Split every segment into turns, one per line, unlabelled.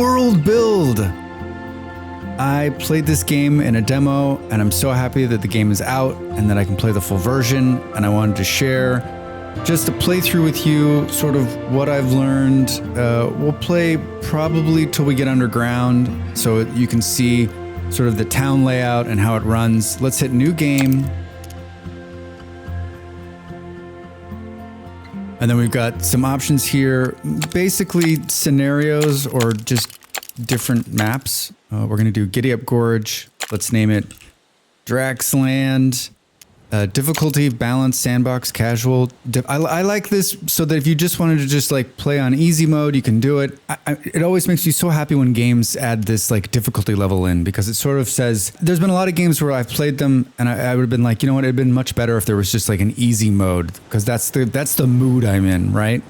SteamWorld Build. I played this game in a demo, and I'm so happy that the game is out and that I can play the full version, and I wanted to share just a playthrough with you, sort of what I've learned. We'll play probably till we get underground, so you can see sort of the town layout and how it runs. Let's hit new game. And then we've got some options here, basically scenarios or just different maps. We're gonna do Giddy Up Gorge. Let's name it Draxland. Difficulty, balance, sandbox, casual. I like this so that if you just wanted to just like play on easy mode, you can do it. It always makes me so happy when games add this like difficulty level in, because it sort of says, there's been a lot of games where I've played them and I would have been like, you know what, it'd been much better if there was just like an easy mode, because that's the mood I'm in, right?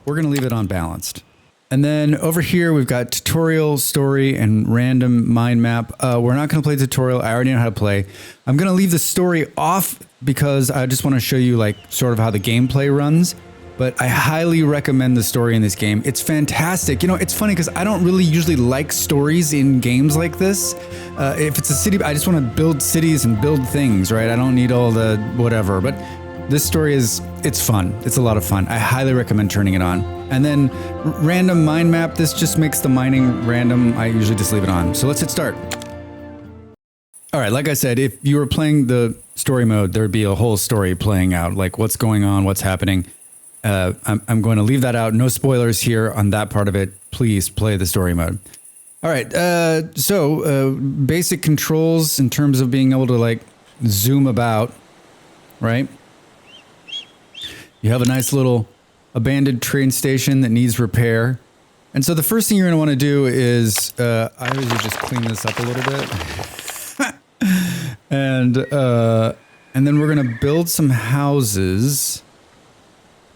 We're gonna leave it on balanced. And then over here, we've got tutorial, story, and random mind map. We're not going to play tutorial. I already know how to play. I'm going to leave the story off because I just want to show you like sort of how the gameplay runs. But I highly recommend the story in this game. It's fantastic. You know, it's funny because I don't really usually like stories in games like this. If it's a city, I just want to build cities and build things, right? I don't need all the whatever. But this story it's fun. It's a lot of fun. I highly recommend turning it on. And then random mind map, this just makes the mining random. I usually just leave it on. So let's hit start. All right, like I said, if you were playing the story mode, there'd be a whole story playing out, like what's going on, what's happening. I'm going to leave that out. No spoilers here on that part of it. Please play the story mode. All right, so basic controls in terms of being able to like zoom about, right? You have a nice little abandoned train station that needs repair. And so the first thing you're going to want to do is, I usually just clean this up a little bit. and then we're going to build some houses.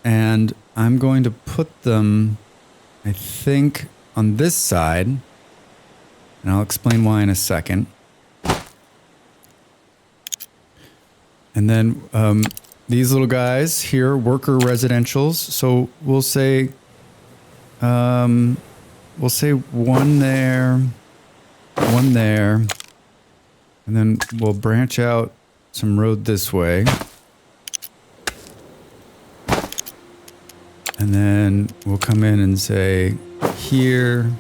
And I'm going to put them, I think, on this side. And I'll explain why in a second. And then, these little guys here, worker residentials. So we'll say one there, and then we'll branch out some road this way. And then we'll come in and say here.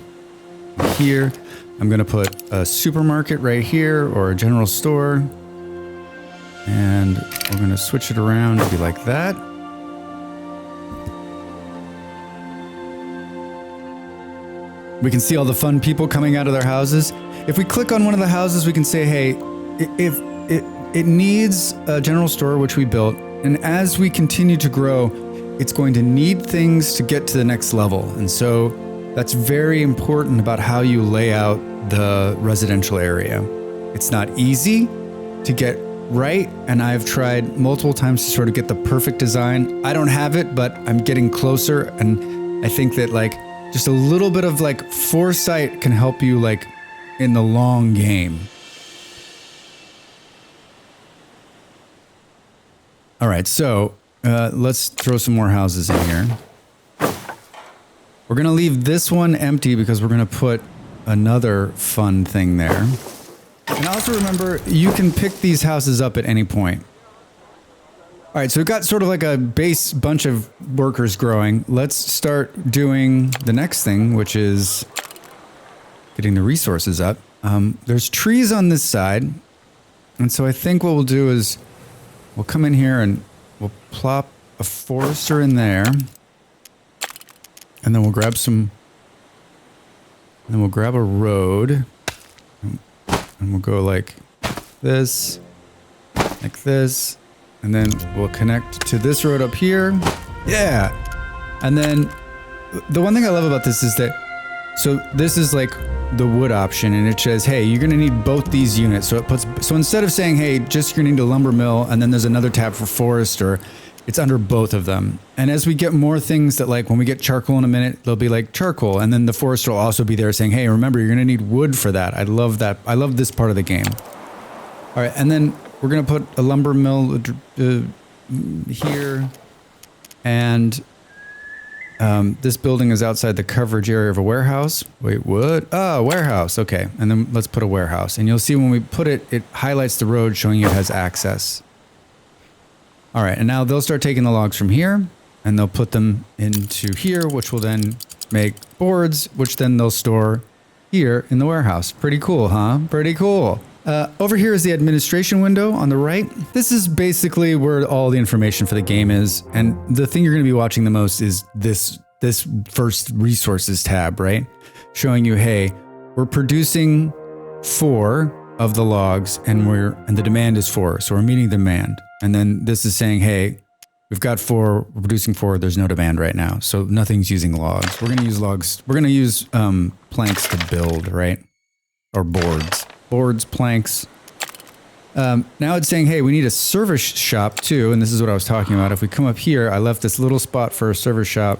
I'm gonna put a supermarket right here, or a general store. And we're going to switch it around to be like that. We can see all the fun people coming out of their houses. If we click on one of the houses, we can say, hey, if it needs a general store, which we built. And as we continue to grow, it's going to need things to get to the next level. And so that's very important about how you lay out the residential area. It's not easy to get right, and I've tried multiple times to sort of get the perfect design. I don't have it, but I'm getting closer, and I think that like just a little bit of like foresight can help you like in the long game. All right, so let's throw some more houses in here. We're gonna leave this one empty because we're gonna put another fun thing there. And also remember, you can pick these houses up at any point. All right, so we've got sort of like a base bunch of workers growing. Let's start doing the next thing, which is getting the resources up. There's trees on this side. And so I think what we'll do is we'll come in here and we'll plop a forester in there. And then we'll grab some, and then we'll grab a road. And we'll go like this, and then we'll connect to this road up here. Yeah. And then the one thing I love about this is that, so this is like the wood option, and it says, hey, you're gonna need both these units. So it puts, so instead of saying, hey, just you're gonna need a lumber mill, and then there's another tab for forester, it's under both of them. And as we get more things that like, when we get charcoal in a minute, they'll be like charcoal. And then the forester will also be there saying, hey, remember, you're gonna need wood for that. I love that. I love this part of the game. All right, and then we're gonna put a lumber mill here. And This building is outside the coverage area of a warehouse. Wait, what? Oh, warehouse. Okay. And then let's put a warehouse. And you'll see when we put it, it highlights the road showing you it has access. All right. And now they'll start taking the logs from here and they'll put them into here, which will then make boards, which then they'll store here in the warehouse. Pretty cool, huh? Pretty cool. Over here is the administration window on the right. This is basically where all the information for the game is. And the thing you're going to be watching the most is this first resources tab, right? Showing you, hey, we're producing 4 of the logs and the demand is 4. So we're meeting demand. And then this is saying, hey, we've got 4, we're producing 4, there's no demand right now. So nothing's using logs. We're going to use logs. We're going to use planks to build, right? Or boards. Boards, planks. Now it's saying, hey, we need a service shop too. And this is what I was talking about. If we come up here, I left this little spot for a service shop.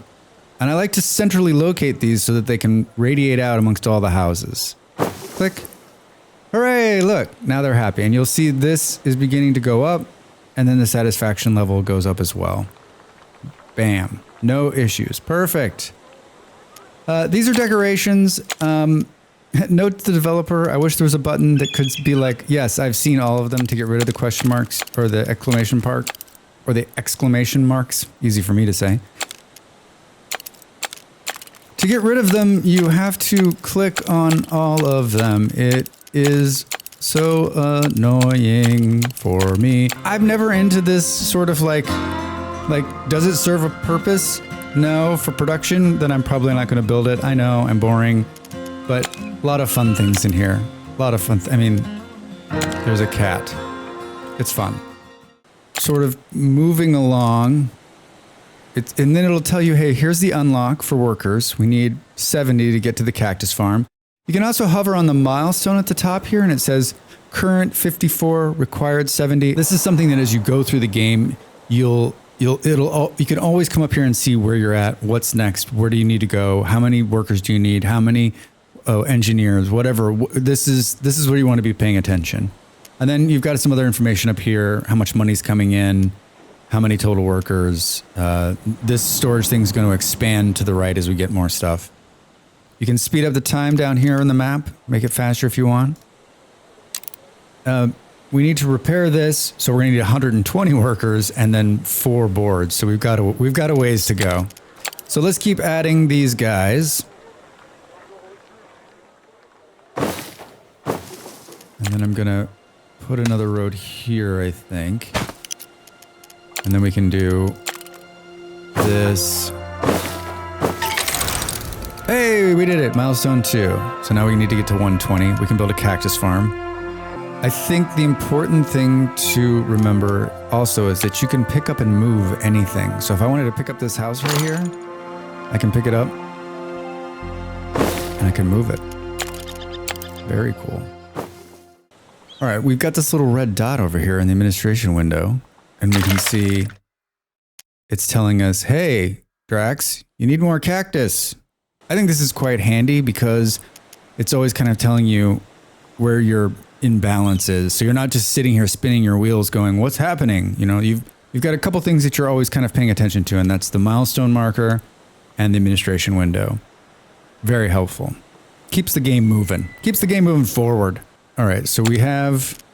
And I like to centrally locate these so that they can radiate out amongst all the houses. Click. Hooray, look, now they're happy. And you'll see this is beginning to go up. And then the satisfaction level goes up as well. Bam. No issues. Perfect. These are decorations. Note to the developer, I wish there was a button that could be like, yes, I've seen all of them to get rid of the question marks or the exclamation marks. Easy for me to say. To get rid of them, you have to click on all of them. It is so annoying for me. I'm never into this sort of like, does it serve a purpose? No, for production, then I'm probably not going to build it. I know, I'm boring, but a lot of fun things in here. A lot of fun. I mean, there's a cat. It's fun. Sort of moving along. And then it'll tell you, hey, here's the unlock for workers. We need 70 to get to the Cactus Farm. You can also hover on the milestone at the top here, and it says current 54, required 70. This is something that as you go through the game, you can always come up here and see where you're at, what's next, where do you need to go, how many workers do you need, how many engineers, whatever. This is where you want to be paying attention. And then you've got some other information up here, how much money's coming in, how many total workers. This storage thing is going to expand to the right as we get more stuff. You can speed up the time down here on the map, make it faster if you want. We need to repair this, so we're going to need 120 workers and then 4 boards. So we've got a ways to go. So let's keep adding these guys. And then I'm going to put another road here, I think. And then we can do this. Hey, we did it. Milestone 2. So now we need to get to 120. We can build a cactus farm. I think the important thing to remember also is that you can pick up and move anything. So if I wanted to pick up this house right here, I can pick it up and I can move it. Very cool. All right, we've got this little red dot over here in the administration window, and we can see it's telling us, hey, Drax, you need more cactus. I think this is quite handy because it's always kind of telling you where your imbalance is. So you're not just sitting here spinning your wheels going, what's happening? You know, you've got a couple things that you're always kind of paying attention to, and that's the milestone marker and the administration window. Very helpful. Keeps the game moving. Keeps the game moving forward. All right, so we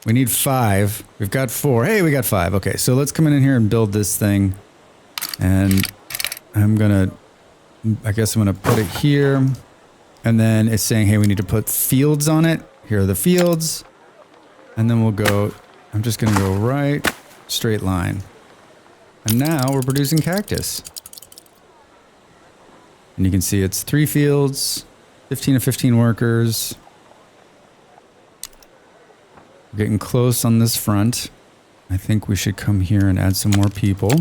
need 5. We've got 4. Hey, we got 5. Okay, so let's come in here and build this thing. And I guess I'm gonna put it here. And then it's saying, hey, we need to put fields on it. Here are the fields. And then I'm just gonna go right, straight line. And now we're producing cactus. And you can see it's 3 fields, 15 to 15 workers. We're getting close on this front. I think we should come here and add some more people.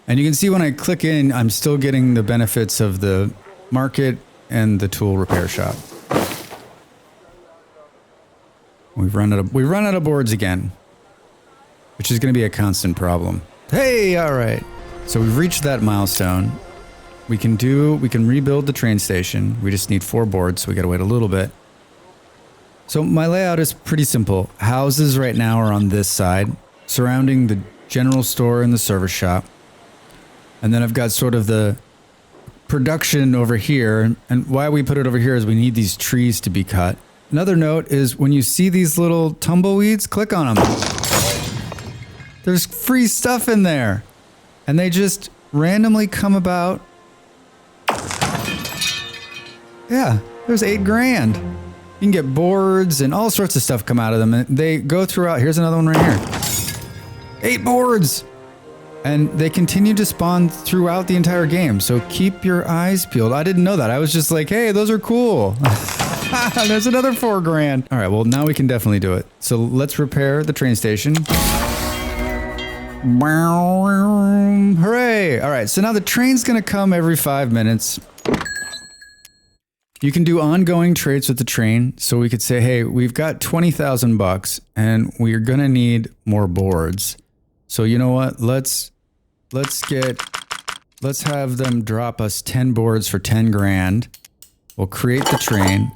And you can see when I click in, I'm still getting the benefits of the market and the tool repair shop. We've run out of boards again, which is going to be a constant problem. Hey, all right. So we've reached that milestone. We can rebuild the train station. We just need 4 boards, so we got to wait a little bit. So my layout is pretty simple. Houses right now are on this side, surrounding the general store and the service shop. And then I've got sort of the production over here. And why we put it over here is we need these trees to be cut. Another note is when you see these little tumbleweeds, click on them. There's free stuff in there. And they just randomly come about. Yeah, there's 8 grand. You can get boards and all sorts of stuff come out of them. And they go throughout. Here's another one right here. 8 boards. And they continue to spawn throughout the entire game. So keep your eyes peeled. I didn't know that. I was just like, hey, those are cool. There's another 4 grand. All right, well, now we can definitely do it. So let's repair the train station. Hooray. All right, so now the train's going to come every 5 minutes. You can do ongoing trades with the train. So we could say, hey, we've got 20,000 bucks and we're going to need more boards. So you know what? Let's have them drop us 10 boards for 10 grand. We'll create the train.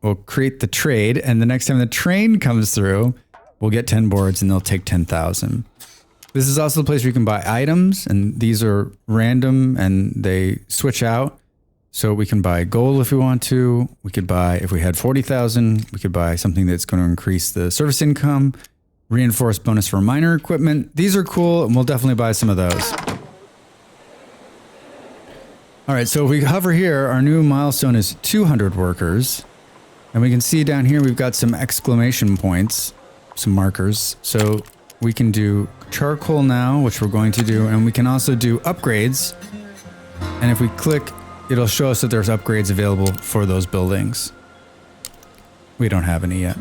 We'll create the trade. And the next time the train comes through, we'll get 10 boards and they'll take 10,000. This is also the place where you can buy items, and these are random and they switch out. So we can buy gold if we want to. We could buy, if we had 40,000, we could buy something that's going to increase the service income, reinforced bonus for miner equipment. These are cool, and we'll definitely buy some of those. All right, so if we hover here, our new milestone is 200 workers. And we can see down here, we've got some exclamation points, some markers. So we can do charcoal now, which we're going to do, and we can also do upgrades. And if we click, it'll show us that there's upgrades available for those buildings. We don't have any yet.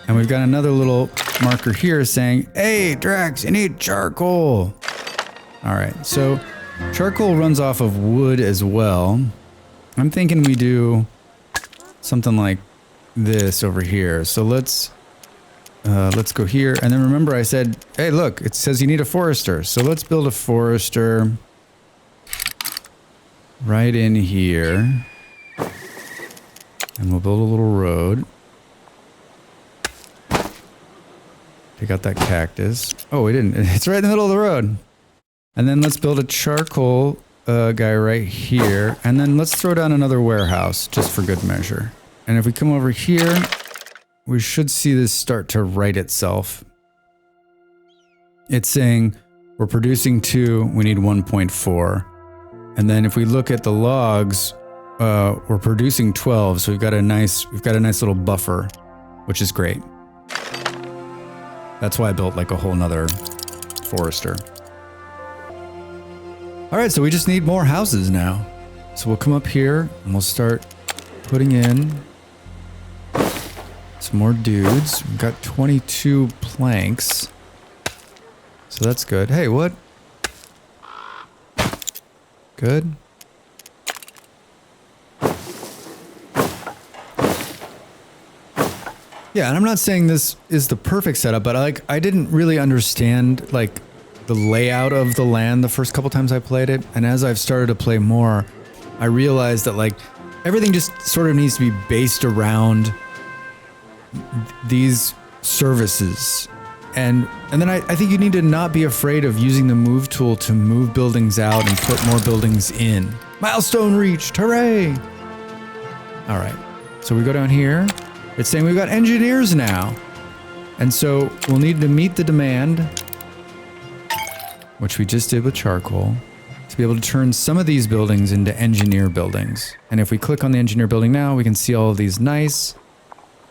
And we've got another little marker here saying, hey, Drax, you need charcoal. All right, so charcoal runs off of wood as well. I'm thinking we do something like this over here. So let's go here. And then remember I said, hey, look, it says you need a forester. So let's build a forester right in here. And we'll build a little road. Take out that cactus. Oh, we didn't. It's right in the middle of the road. And then let's build a charcoal guy right here. And then let's throw down another warehouse just for good measure. And if we come over here, we should see this start to right itself. It's saying we're producing 2, we need 1.4. And then if we look at the logs, we're producing 12. So we've got a nice little buffer, which is great. That's why I built like a whole nother forester. All right, so we just need more houses now. So we'll come up here and we'll start putting in some more dudes. We've got 22 planks. So that's good. Hey, what? Good. Yeah, and I'm not saying this is the perfect setup, but I didn't really understand like the layout of the land the first couple times I played it, and as I've started to play more, I realized that like everything just sort of needs to be based around these services. And then I think you need to not be afraid of using the move tool to move buildings out and put more buildings in. Milestone reached, hooray! All right, so we go down here. It's saying we've got engineers now. And so we'll need to meet the demand, which we just did with charcoal, to be able to turn some of these buildings into engineer buildings. And if we click on the engineer building now, we can see all of these nice,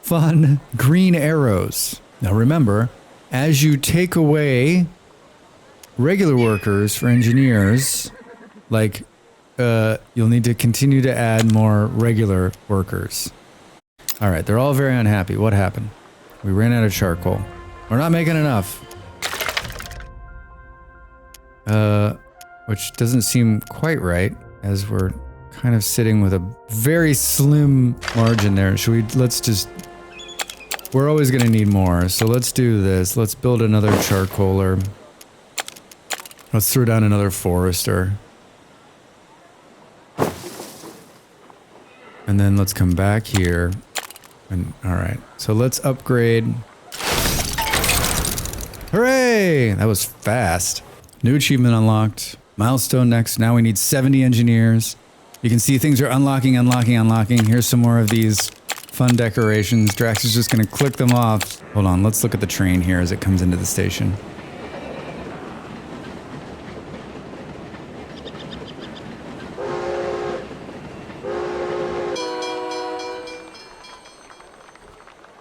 fun green arrows. Now remember, as you take away regular workers for engineers, like you'll need to continue to add more regular workers. All right, they're all very unhappy. What happened? We ran out of charcoal. We're not making enough. Which doesn't seem quite right, as we're kind of sitting with a very slim margin there. We're always going to need more, so let's do this. Let's build another charcoaler. Let's throw down another forester. And then let's come back here. And all right, so let's upgrade. Hooray! That was fast. New achievement unlocked. Milestone next. Now we need 70 engineers. You can see things are unlocking. Here's some more of these fun decorations. Drax is just going to click them off. Hold on, let's look at the train here as it comes into the station.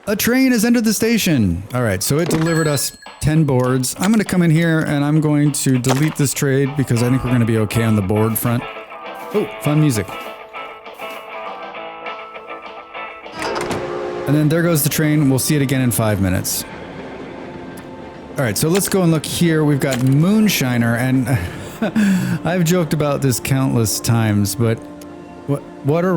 A train has entered the station. All right, so it delivered us 10 boards. I'm going to come in here and I'm going to delete this trade because I think we're going to be okay on the board front. Oh, fun music. And then there goes the train. We'll see it again in 5 minutes. All right, so let's go and look here. We've got Moonshiner, and I've joked about this countless times, but what are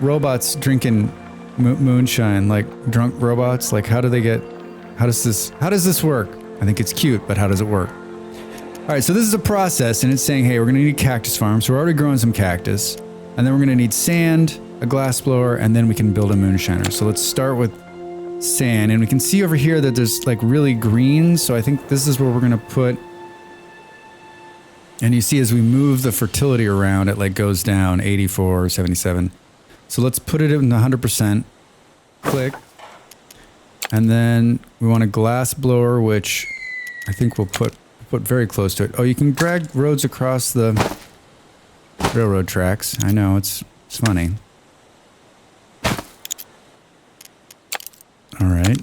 robots drinking moonshine? Like drunk robots? Like how does this work? I think it's cute, but how does it work? All right, so this is a process, and it's saying, hey, we're going to need Cactus Farms. So we're already growing some cactus, and then we're going to need sand, a glass blower, and then we can build a moonshiner. So let's start with sand, and we can see over here that there's like really green. So I think this is where we're going to put. And you see as we move the fertility around, it like goes down 84, 77. So let's put it in the 100%. Click. And then we want a glass blower, which I think we'll put very close to it. Oh, you can drag roads across the railroad tracks. I know, it's funny. All right.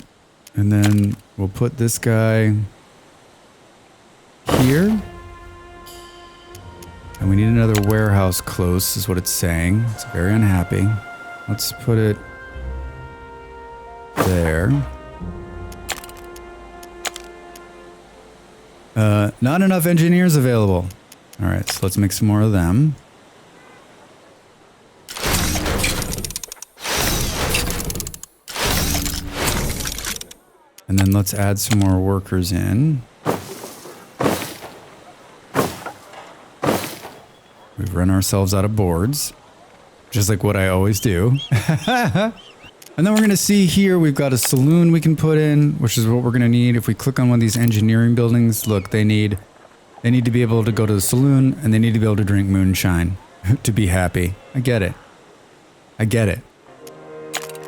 And then we'll put this guy here. And we need another warehouse close, is what it's saying. It's very unhappy. Let's put it there. Not enough engineers available. All right, so let's make some more of them. And then let's add some more workers in. We've run ourselves out of boards, just like what I always do. And then we're going to see here, we've got a saloon we can put in, which is what we're going to need. If we click on one of these engineering buildings, look, they need to be able to go to the saloon, and they need to be able to drink moonshine to be happy. I get it. I get it.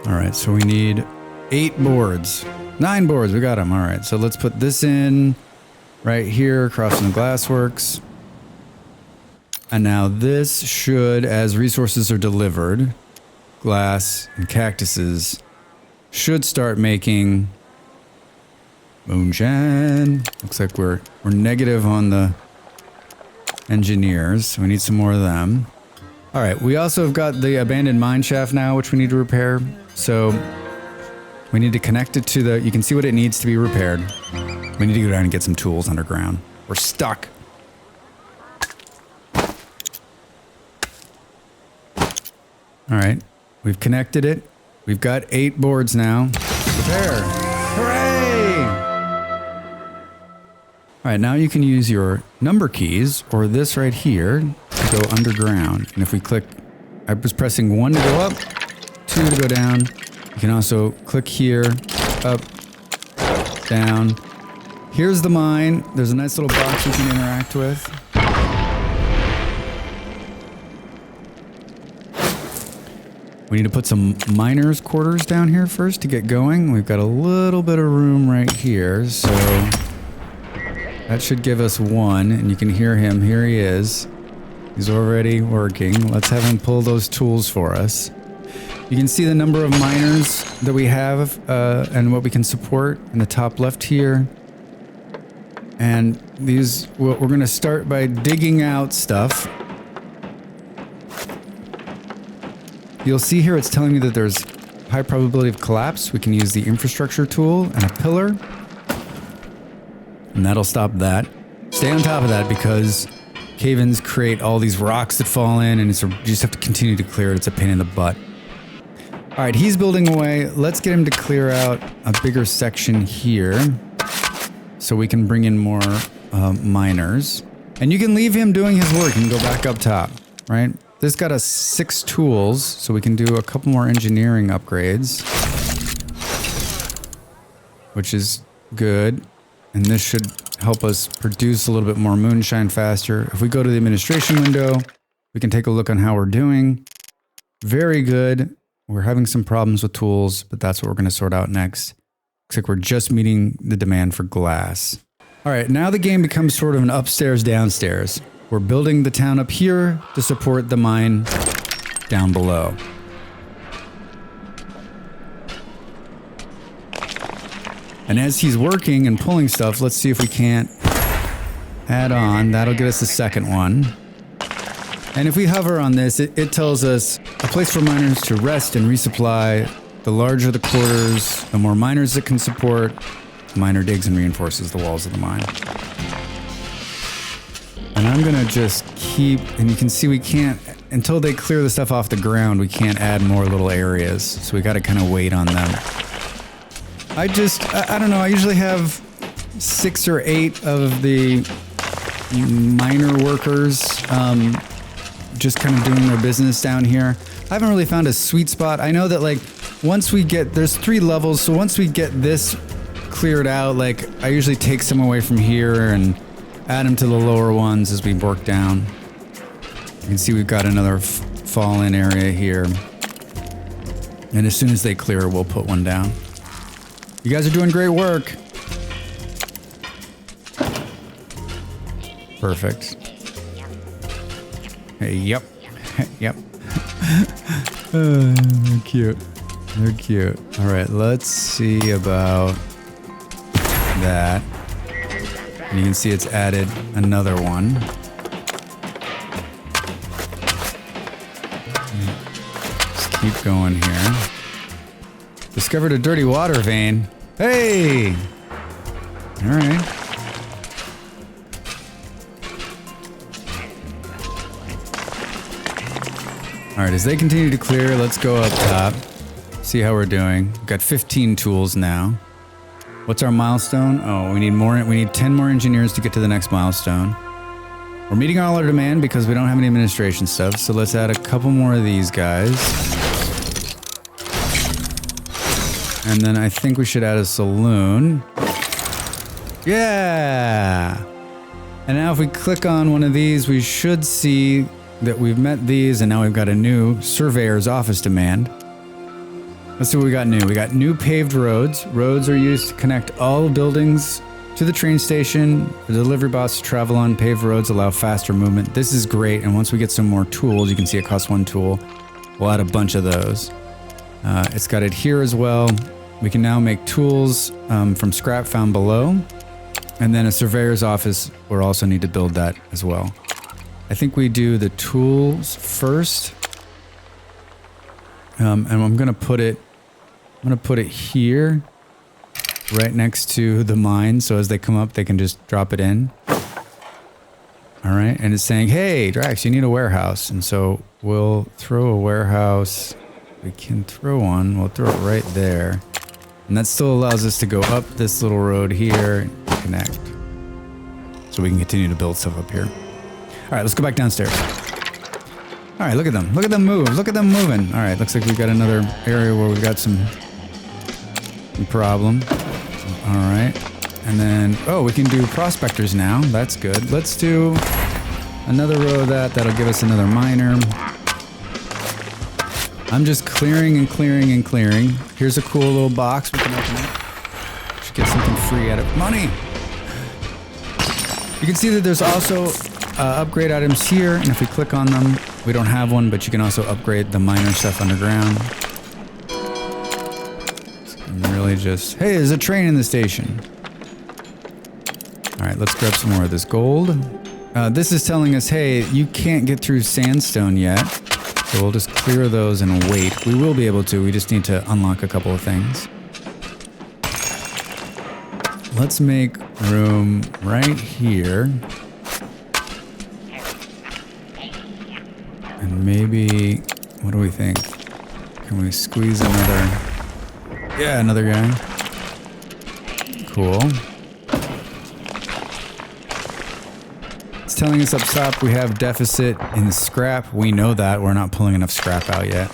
All right, so we need 8 boards. 9 boards, we got them. All right, so let's put this in right here across from the glassworks. And now this should, as resources are delivered, glass and cactuses should start making moonshine. Looks like we're negative on the engineers, so we need some more of them. All right, we also have got the abandoned mine shaft now, which we need to repair. So we need to connect it to the, you can see what it needs to be repaired. We need to go down and get some tools underground. We're stuck. All right, we've connected it. We've got 8 boards now. Repair. Hooray! All right, now you can use your number keys or this right here to go underground. And if we click, I was pressing 1 to go up, 2 to go down. You can also click here, up, down. Here's the mine. There's a nice little box you can interact with. We need to put some miners' quarters down here first to get going. We've got a little bit of room right here, so that should give us 1, and you can hear him. Here he is. He's already working. Let's have him pull those tools for us. You can see the number of miners that we have and what we can support in the top left here. And these, we're going to start by digging out stuff. You'll see here it's telling me that there's high probability of collapse. We can use the infrastructure tool and a pillar. And that'll stop that. Stay on top of that because cave-ins create all these rocks that fall in, and you just have to continue to clear it. It's a pain in the butt. All right, he's building away. Let's get him to clear out a bigger section here so we can bring in more miners. And you can leave him doing his work and go back up top, right? This got us 6 tools, so we can do a couple more engineering upgrades, which is good. And this should help us produce a little bit more moonshine faster. If we go to the administration window, we can take a look on how we're doing. Very good. We're having some problems with tools, but that's what we're going to sort out next. Looks like we're just meeting the demand for glass. All right, now the game becomes sort of an upstairs, downstairs. We're building the town up here to support the mine down below. And as he's working and pulling stuff, let's see if we can't add on. That'll get us the second one. And if we hover on this, it tells us a place for miners to rest and resupply. The larger the quarters, the more miners it can support. The miner digs and reinforces the walls of the mine. And I'm gonna just keep, and you can see we can't, until they clear the stuff off the ground, we can't add more little areas. So we gotta kind of wait on them. I don't know, I usually have 6 or 8 of the miner workers just kind of doing their business down here. I haven't really found a sweet spot. I know that like once we get, there's 3 levels, so once we get this cleared out, like I usually take some away from here and add them to the lower ones as we work down. You can see we've got another fall-in area here. And as soon as they clear, we'll put one down. You guys are doing great work. Perfect. Hey, yep. Yep. They're cute. They're cute. All right, let's see about that. And you can see it's added another one. Just keep going here. Discovered a dirty water vein. Hey! All right. All right, as they continue to clear, let's go up top. See how we're doing. We've got 15 tools now. What's our milestone? Oh, we need more. We need 10 more engineers to get to the next milestone. We're meeting all our demand because we don't have any administration stuff. So let's add a couple more of these guys. And then I think we should add a saloon. Yeah! And now if we click on one of these, we should see that we've met these, and now we've got a new surveyor's office demand. Let's see what we got new. We got new paved roads. Roads are used to connect all buildings to the train station. The delivery bots to travel on paved roads allow faster movement. This is great, and once we get some more tools, you can see it costs 1 tool. We'll add a bunch of those. It's got it here as well. We can now make tools from scrap found below. And then a surveyor's office, we'll also need to build that as well. I think we do the tools first. And I'm gonna put it here, right next to the mine, so as they come up, they can just drop it in. All right, and it's saying, hey, Drax, you need a warehouse. And so we'll throw a warehouse. We can throw one, we'll throw it right there. And that still allows us to go up this little road here and connect. So we can continue to build stuff up here. All right, let's go back downstairs. All right, look at them. Look at them move. Look at them moving. All right, looks like we've got another area where we've got some problem. All right. And then, oh, we can do prospectors now. That's good. Let's do another row of that. That'll give us another miner. I'm just clearing and clearing and clearing. Here's a cool little box we can open it. Should get something free out of money. You can see that there's also upgrade items here, and if we click on them, we don't have one, but you can also upgrade the miner stuff underground. And really just, hey, there's a train in the station. All right, let's grab some more of this gold. This is telling us, hey, you can't get through sandstone yet. So we'll just clear those and wait. We will be able to, we just need to unlock a couple of things. Let's make room right here. And maybe, what do we think? Can we squeeze another? Yeah, another guy. Cool. It's telling us up top we have deficit in scrap. We know that. We're not pulling enough scrap out yet.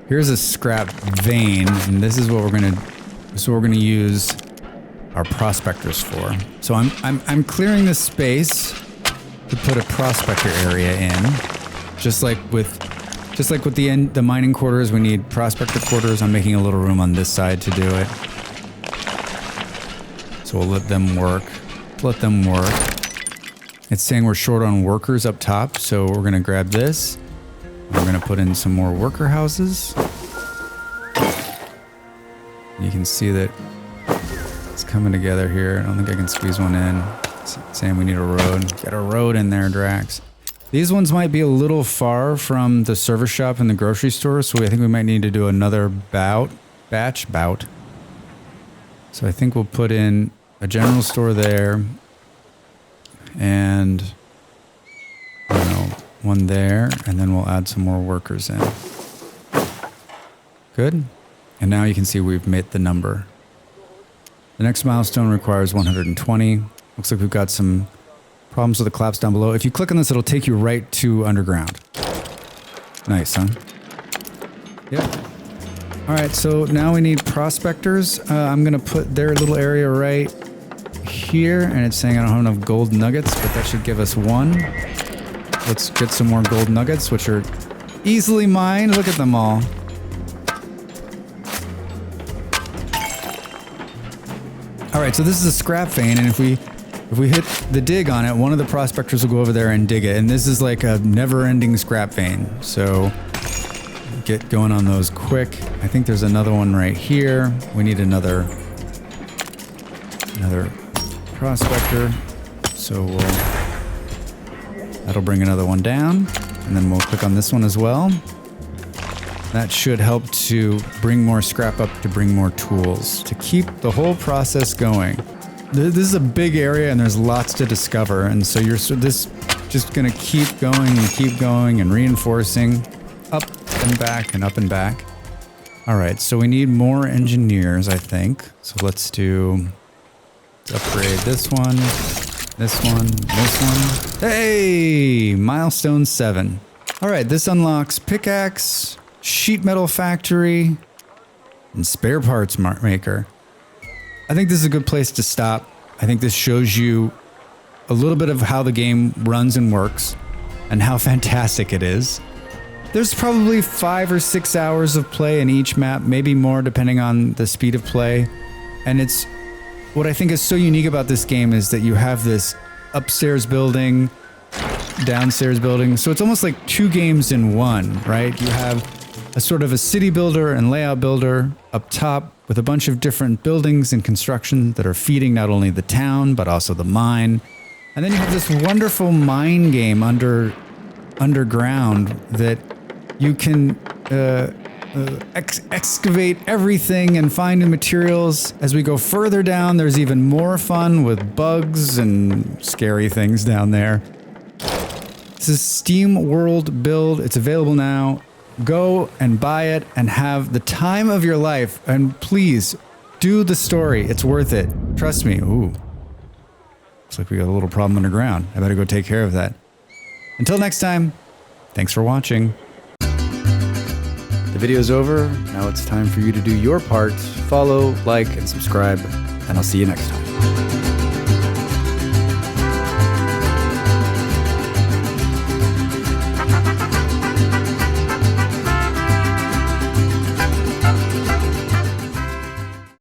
Here's a scrap vein, and this is what we're gonna use our prospectors for. So I'm clearing this space to put a prospector area in, just like with the mining quarters. We need prospector quarters. I'm making a little room on this side to do it. So we'll let them work. Let them work. It's saying we're short on workers up top, so we're gonna grab this. We're gonna put in some more worker houses. You can see that it's coming together here. I don't think I can squeeze one in. It's saying we need a road. Get a road in there, Drax. These ones might be a little far from the service shop and the grocery store, so I think we might need to do another batch. So I think we'll put in a general store there, and I don't know, one there, and then we'll add some more workers in. Good. And now you can see we've made the number. The next milestone requires 120. Looks like we've got some problems with the collapse down below. If you click on this, it'll take you right to underground. Nice, huh? Yep. All right, so now we need prospectors. I'm gonna put their little area right here, and it's saying I don't have enough gold nuggets, but that should give us one. Let's get some more gold nuggets, which are easily mined. Look at them all. All right, so this is a scrap vein, and if we hit the dig on it, one of the prospectors will go over there and dig it, and this is like a never-ending scrap vein. So get going on those quick. I think there's another one right here. We need another prospector. So that'll bring another one down, and then we'll click on this one as well. That should help to bring more scrap up, to bring more tools, to keep the whole process going. This is a big area and there's lots to discover, and so this just gonna keep going and reinforcing up and back and up and back. All right, so we need more engineers, I think. So let's upgrade this one, this one, this one. Hey, milestone 7. All right, this unlocks pickaxe, sheet metal factory, and spare parts maker. I think this is a good place to stop. I think this shows you a little bit of how the game runs and works and how fantastic it is. There's probably 5 or 6 hours of play in each map, maybe more depending on the speed of play. And it's what I think is so unique about this game is that you have this upstairs building, downstairs building. So it's almost like 2 games in one, right? You have a sort of a city builder and layout builder up top with a bunch of different buildings and construction that are feeding not only the town, but also the mine. And then you have this wonderful mine game underground that you can excavate everything and find new materials. As we go further down, there's even more fun with bugs and scary things down there. This is SteamWorld Build. It's available now. Go and buy it and have the time of your life. And please, do the story. It's worth it. Trust me. Ooh. Looks like we got a little problem underground. I better go take care of that. Until next time, thanks for watching. The video's over. Now it's time for you to do your part. Follow, like, and subscribe. And I'll see you next time.